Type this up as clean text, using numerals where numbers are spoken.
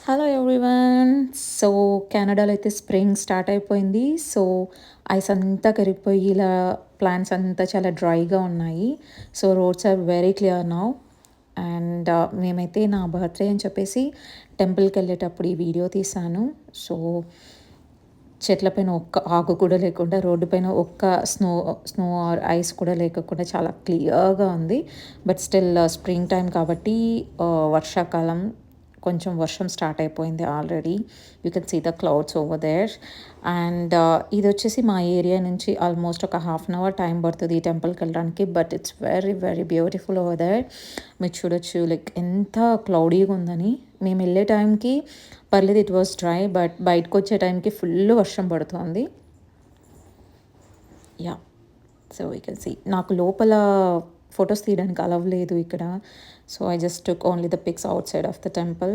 Hello everyone. So కెనడాలో అయితే spring start అయిపోయింది. సో ఐస్ అంతా కరిగిపోయి ఇలా ప్లాంట్స్ అంతా చాలా డ్రైగా ఉన్నాయి. So roads are very clear now. And మేమైతే నా బర్త్డే అని చెప్పేసి టెంపుల్కి వెళ్ళేటప్పుడు ఈ వీడియో తీశాను. సో చెట్ల పైన ఒక్క ఆకు కూడా లేకుండా, రోడ్డు పైన ఒక్క స్నో స్నో ఆర్ ఐస్ కూడా లేకుండా చాలా క్లియర్గా ఉంది. బట్ స్టిల్ స్ప్రింగ్ టైం కాబట్టి వర్షాకాలం కొంచెం వర్షం స్టార్ట్ అయిపోయింది already. You can see the clouds over there. And ఇది వచ్చేసి మా ఏరియా నుంచి ఆల్మోస్ట్ ఒక హాఫ్ అన్ అవర్ టైం పడుతుంది ఈ టెంపుల్కి వెళ్ళడానికి. But it's very very beautiful over there. మీరు చూడొచ్చు లైక్ ఎంత క్లౌడీగా ఉందని. మేము వెళ్ళే టైంకి పర్లేదు, ఇట్ వాస్ డ్రై. బట్ బయటకు వచ్చే టైంకి ఫుల్ వర్షం పడుతుంది. Yeah, so you can see. నాకు లోపల ఫొటోస్ తీయడానికి అలవ్ లేదు ఇక్కడ. So I just took only the pics outside of the temple.